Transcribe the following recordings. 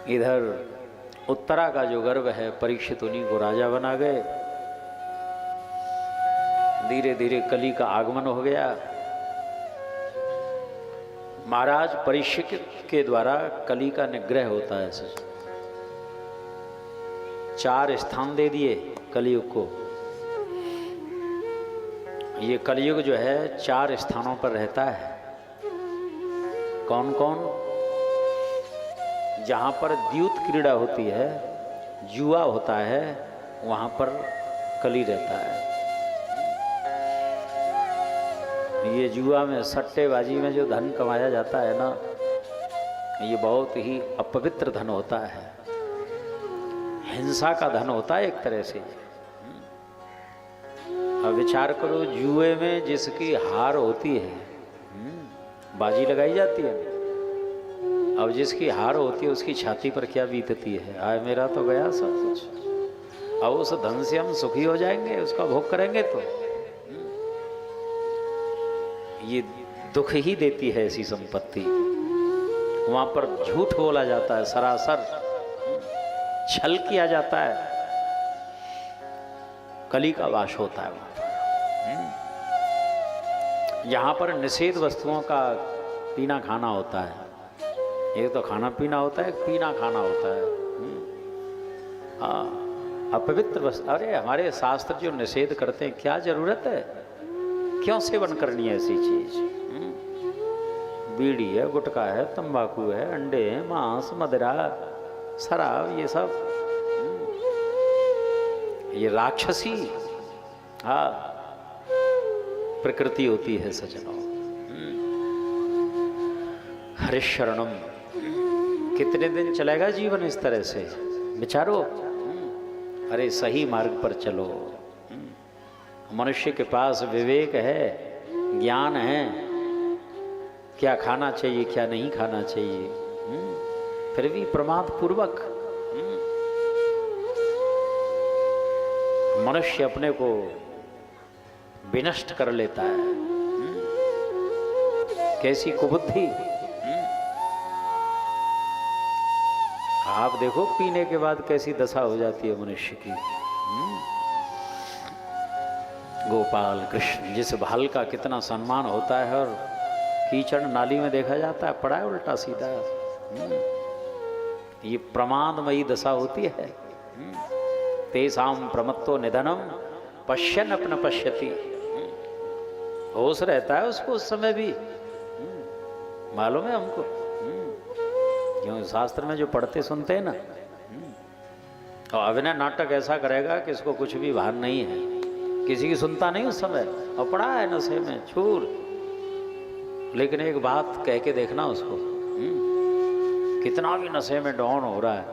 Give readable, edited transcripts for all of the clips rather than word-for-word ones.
इधर उत्तरा का जो गर्व है परीक्षित उन्हीं को राजा बना गए। धीरे धीरे कली का आगमन हो गया। महाराज परीक्षित के द्वारा कली का निग्रह होता है। 4 स्थान दे दिए कलयुग को। ये कलयुग जो है 4 स्थानों पर रहता है। कौन कौन? जहाँ पर द्यूत क्रीड़ा होती है, जुआ होता है, वहाँ पर कली रहता है। ये जुआ में, सट्टेबाजी में जो धन कमाया जाता है ना, ये बहुत ही अपवित्र धन होता है, हिंसा का धन होता है एक तरह से। अब विचार करो, जुए में जिसकी हार होती है, बाजी लगाई जाती है, अब जिसकी हार होती है उसकी छाती पर क्या बीतती है, आए मेरा तो गया सब कुछ। अब उस धन से हम सुखी हो जाएंगे, उसका भोग करेंगे तो ये दुख ही देती है ऐसी संपत्ति। वहां पर झूठ बोला जाता है, सरासर छल किया जाता है, कली का वास होता है वहां पर। यहां पर निषेध वस्तुओं का पीना खाना होता है। एक तो खाना पीना होता है, एक पीना खाना होता है। अपवित्र वस्तु, अरे हमारे शास्त्र जो निषेध करते हैं, क्या जरूरत है, क्यों सेवन करनी है ऐसी चीज? बीड़ी है, गुटखा है, तंबाकू है, अंडे हैं, मांस, मदिरा, शराब, ये सब ये राक्षसी प्रकृति होती है सज्जनों। हरिशरणम, कितने दिन चलेगा जीवन इस तरह से? विचारो, अरे सही मार्ग पर चलो। मनुष्य के पास विवेक है, ज्ञान है, क्या खाना चाहिए क्या नहीं खाना चाहिए, फिर भी प्रमाद पूर्वक मनुष्य अपने को विनष्ट कर लेता है। कैसी कुबुद्धि! आप देखो पीने के बाद कैसी दशा हो जाती है मनुष्य की। गोपाल कृष्ण, जिस भाल का कितना सम्मान होता है और कीचड़ नाली में देखा जाता है, पड़ा है उल्टा सीधा। ये प्रमादमयी दशा होती है। तेसाम प्रमत्तो निधनम पश्यन अपना पश्यति। होश रहता है उसको उस समय भी, मालूम है हमको, क्यों शास्त्र में जो पढ़ते सुनते हैं ना। और अभिनय नाटक ऐसा करेगा कि इसको कुछ भी भान नहीं है, किसी की सुनता नहीं उस समय, और पड़ा है नशे में चूर। लेकिन एक बात कह के देखना उसको, कितना भी नशे में डाउन हो रहा है,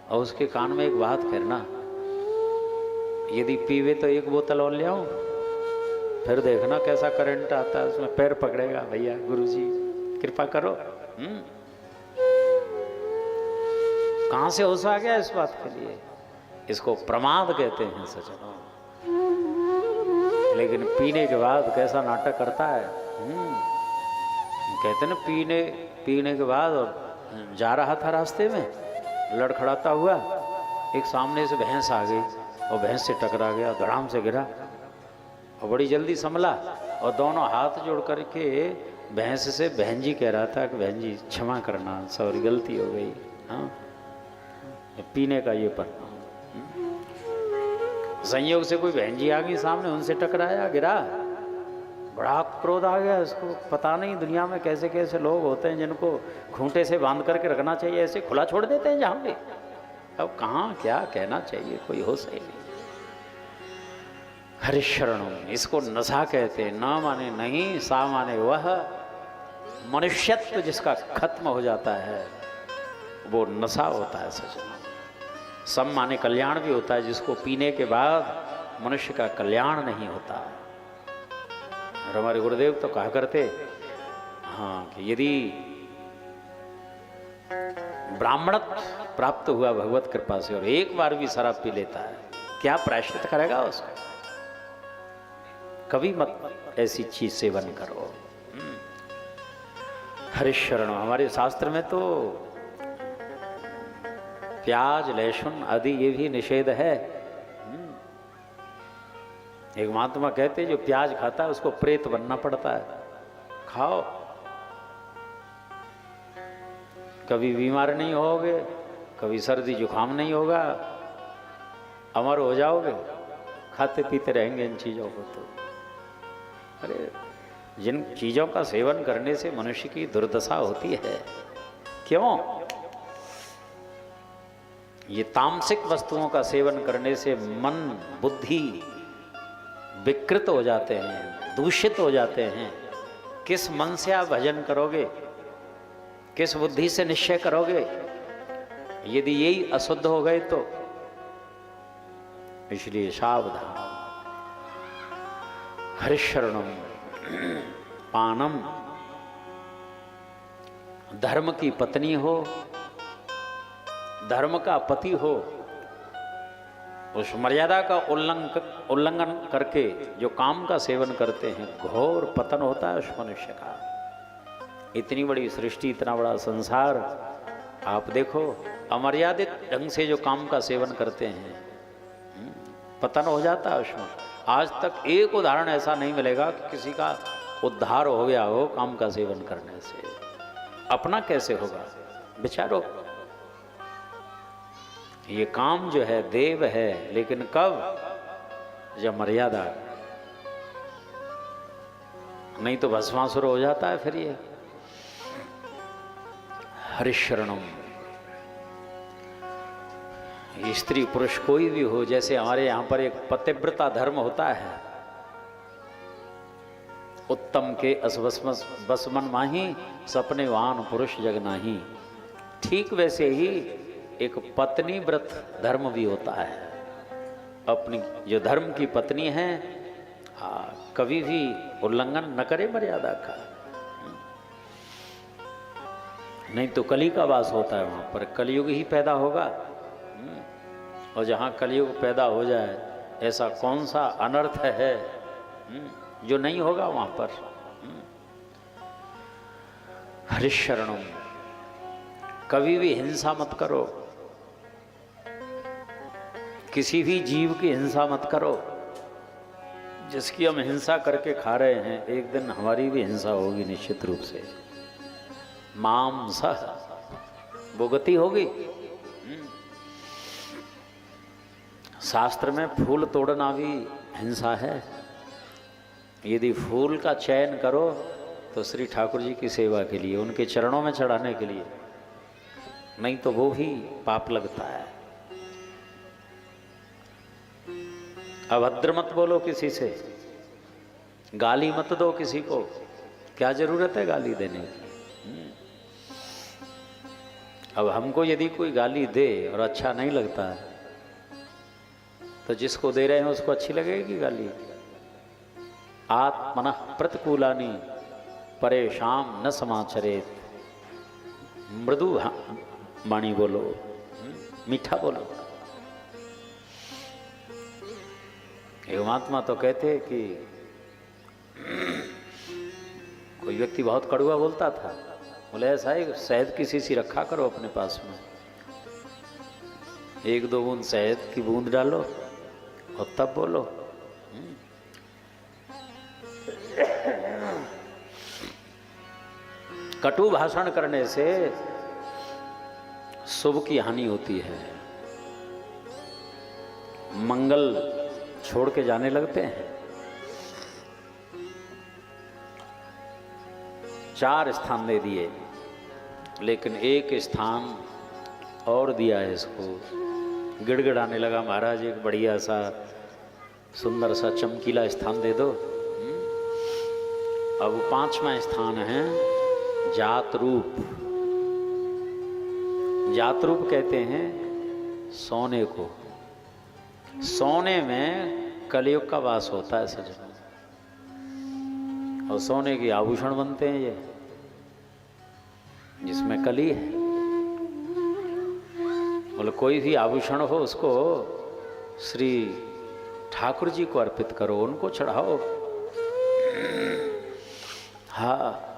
और उसके कान में एक बात कहना, यदि पीवे तो 1 बोतल और ले आऊं, फिर देखना कैसा करंट आता है उसमें, पैर पकड़ेगा, भैया गुरुजी कृपा करो। कहां से होश आ गया इस बात के लिए? इसको प्रमाद कहते हैं सज्जनों। लेकिन पीने के बाद कैसा नाटक करता है। कहते ना, पीने के बाद, और जा रहा था रास्ते में लड़खड़ाता हुआ, एक सामने से भैंस आ गई और भैंस से टकरा गया, धड़ाम से गिरा और बड़ी जल्दी संभला, और दोनों हाथ जोड़ करके भैंस से बहन जी कह रहा था कि बहन जी क्षमा करना, सॉरी गलती हो गई। हाँ, पीने का ये पर संयोग से कोई बहन जी आ गई सामने, उनसे टकराया, गिरा, बड़ा क्रोध आ गया इसको। पता नहीं दुनिया में कैसे कैसे लोग होते हैं जिनको खूंटे से बांध करके रखना चाहिए, ऐसे खुला छोड़ देते हैं जहाँ पे। अब कहाँ क्या कहना चाहिए, कोई होश ही नहीं। हरिशरणम, इसको नशा कहते हैं। ना माने नहीं, सा माने वह। मनुष्यत्व जिसका खत्म हो जाता है वो नशा होता है सज्जनों। सम माने कल्याण भी होता है, जिसको पीने के बाद मनुष्य का कल्याण नहीं होता। और हमारे गुरुदेव तो कहा करते, हाँ, कि यदि ब्राह्मणत्व प्राप्त हुआ भगवत कृपा से और एक बार भी शराब पी लेता है, क्या प्रायश्चित करेगा उसको? कभी मत ऐसी चीज सेवन करो। हरिशरण, हमारे शास्त्र में तो प्याज लहसुन आदि ये भी निषेध है। एक महात्मा कहते जो प्याज खाता है उसको प्रेत बनना पड़ता है। खाओ, कभी बीमार नहीं होगे, कभी सर्दी जुकाम नहीं होगा, अमर हो जाओगे। खाते पीते रहेंगे इन चीजों को। तो अरे जिन चीजों का सेवन करने से मनुष्य की दुर्दशा होती है, क्यों? ये तामसिक वस्तुओं का सेवन करने से मन बुद्धि विकृत हो जाते हैं, दूषित हो जाते हैं। किस मन से आप भजन करोगे, किस बुद्धि से निश्चय करोगे? यदि यही अशुद्ध हो गए तो इसलिए सावधान। हरिशरणम पानम, धर्म की पत्नी हो, धर्म का पति हो, उस मर्यादा का उल्लंघन करके जो काम का सेवन करते हैं, घोर पतन होता है उस मनुष्य का। इतनी बड़ी सृष्टि, इतना बड़ा संसार, आप देखो अमर्यादित ढंग से जो काम का सेवन करते हैं, पतन हो जाता है उसमें। आज तक एक उदाहरण ऐसा नहीं मिलेगा कि किसी का उद्धार हो गया हो काम का सेवन करने से। अपना कैसे होगा विचारो। ये काम जो है देव है, लेकिन कब? जब मर्यादा, नहीं तो भस्मासुर हो जाता है फिर ये। हरिशरणम, स्त्री पुरुष कोई भी हो, जैसे हमारे यहां पर एक पतिव्रता धर्म होता है, उत्तम के बसमन माही, सपने वान पुरुष जग नाही। ठीक वैसे ही एक पत्नी व्रत धर्म भी होता है। अपनी जो धर्म की पत्नी है, कभी भी उल्लंघन न करे मर्यादा का, नहीं तो कली का वास होता है वहां पर। कलयुग ही पैदा होगा, और जहाँ कलयुग पैदा हो जाए ऐसा कौन सा अनर्थ है जो नहीं होगा वहां पर। हरिशरणम, कभी भी हिंसा मत करो, किसी भी जीव की हिंसा मत करो। जिसकी हम हिंसा करके खा रहे हैं, एक दिन हमारी भी हिंसा होगी निश्चित रूप से। माम सह, वो गति होगी। शास्त्र में फूल तोड़ना भी हिंसा है। यदि फूल का चयन करो तो श्री ठाकुर जी की सेवा के लिए, उनके चरणों में चढ़ाने के लिए, नहीं तो वो भी पाप लगता है। अभद्र मत बोलो किसी से, गाली मत दो किसी को। क्या जरूरत है गाली देने की? अब हमको यदि कोई गाली दे और अच्छा नहीं लगता है, तो जिसको दे रहे हैं उसको अच्छी लगेगी गाली। आत्मनः प्रतिकूलानि परेशान न समाचरेत। मृदु वाणी बोलो, मीठा बोलो। एक महात्मा तो कहते कि कोई व्यक्ति बहुत कड़वा बोलता था, बोले ऐसा ही शहद की शीशी रखा करो अपने पास में, एक दो बूंद शहद की बूंद डालो और तब बोलो। कटु भाषण करने से शुभ की हानि होती है, मंगल छोड़ के जाने लगते हैं। 4 स्थान दे दिए, लेकिन एक स्थान और दिया है इसको। गिड़गिड़ाने लगा, महाराज एक बढ़िया सा सुंदर सा चमकीला स्थान दे दो। अब 5वां स्थान है जात रूप। जात रूप कहते हैं सोने को। सोने में कलयुग का वास होता है सज्जनों, और सोने के आभूषण बनते हैं ये, जिसमें कली है। बोले कोई भी आभूषण हो उसको श्री ठाकुर जी को अर्पित करो, उनको चढ़ाओ। हाँ,